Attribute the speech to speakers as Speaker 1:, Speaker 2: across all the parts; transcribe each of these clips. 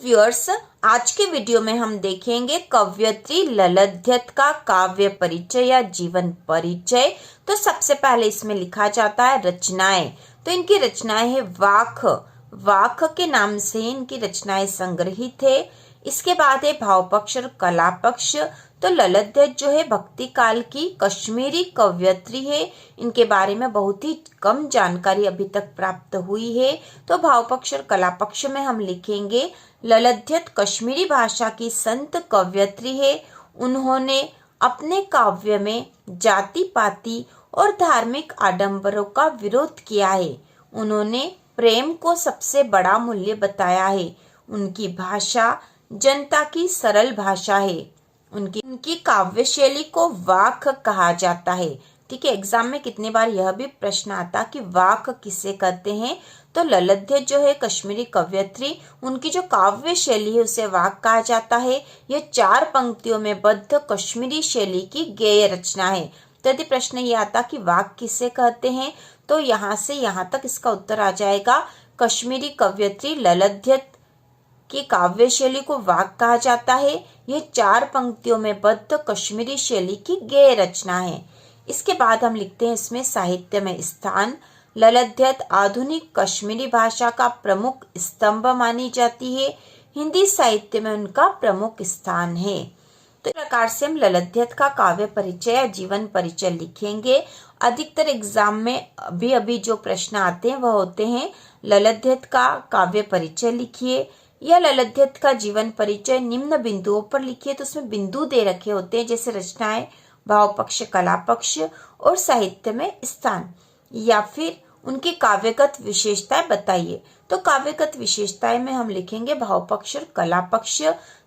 Speaker 1: Viewers, आज के video में हम देखेंगे कवयित्री ललध्यत का काव्य परिचय या जीवन परिचय। तो सबसे पहले इसमें लिखा जाता है रचनाएं। तो इनकी रचनाएं है वाक। वाक के नाम से इनकी रचनाएं संग्रहित है। इसके बाद है भाव पक्ष और कला पक्ष। तो ललध्यत जो है भक्ति काल की कश्मीरी कवयित्री है। इनके बारे में बहुत ही कम जानकारी अभी तक प्राप्त हुई है। तो भाव पक्ष और कला पक्ष में हम लिखेंगे ललध्यत कश्मीरी भाषा की संत कवयित्री है। उन्होंने अपने काव्य में जाति पाति और धार्मिक आडंबरों का विरोध किया है। उन्होंने प्रेम को सबसे बड़ा मूल्य बताया है। उनकी भाषा जनता की सरल भाषा है। उनकी काव्य शैली को वाक कहा जाता है। ठीक है, एग्जाम में कितने बार यह भी प्रश्न आता कि वाक किसे कहते हैं। तो ललध्यत जो है कश्मीरी कवयित्री, उनकी जो काव्य शैली है उसे वाक कहा जाता है। यह 4 पंक्तियों में बद्ध कश्मीरी शैली की गेय रचना है। तो यदि प्रश्न ये आता कि वाक किसे कहते हैं, तो यहाँ से यहाँ तक इसका उत्तर आ जाएगा कश्मीरी कवयित्री ललध्यत की काव्य शैली को वाक कहा जाता है। यह 4 पंक्तियों में बद्ध कश्मीरी शैली की गेय रचना है। इसके बाद हम लिखते हैं इसमें साहित्य में स्थान। ललध्यत आधुनिक कश्मीरी भाषा का प्रमुख स्तंभ मानी जाती है। हिंदी साहित्य में उनका प्रमुख स्थान है। तो इस प्रकार से हम ललध्यत का काव्य परिचय या जीवन परिचय लिखेंगे। अधिकतर एग्जाम में अभी जो प्रश्न आते हैं वह होते हैं ललध्यत का काव्य परिचय लिखिए या ललध्यत का जीवन परिचय निम्न बिंदुओं पर लिखिए। तो उसमें बिंदु दे रखे होते हैं जैसे रचनाएं, भाव पक्ष, कला पक्ष और साहित्य में स्थान, या फिर उनकी काव्यगत विशेषताएं बताइए। तो काव्यगत विशेषताएं में हम लिखेंगे भाव पक्ष और कला पक्ष।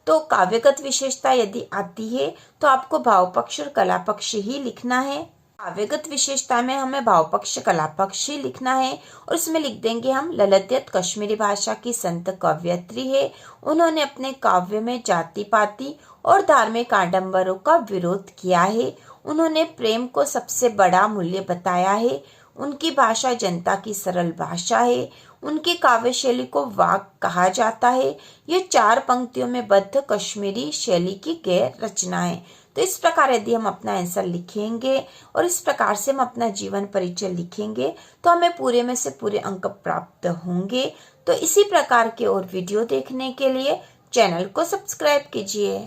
Speaker 1: तो काव्यगत विशेषता यदि आती है तो आपको भाव पक्ष और कला पक्ष ही लिखना है। काव्यगत विशेषता में हमें भाव पक्ष कला पक्ष ही लिखना है और इसमें लिख देंगे हम ललध्यत कश्मीरी भाषा की संत कवयित्री है। उन्होंने अपने काव्य में जाति पाति और धार्मिक आडंबरों का विरोध किया है। उन्होंने प्रेम को सबसे बड़ा मूल्य बताया है। उनकी भाषा जनता की सरल भाषा है। उनकी काव्य शैली को वाक कहा जाता है। ये 4 पंक्तियों में बद्ध कश्मीरी शैली की गेय रचना है। तो इस प्रकार यदि हम अपना आंसर लिखेंगे और इस प्रकार से हम अपना जीवन परिचय लिखेंगे तो हमें पूरे में से पूरे अंक प्राप्त होंगे। तो इसी प्रकार के और वीडियो देखने के लिए चैनल को सब्सक्राइब कीजिए।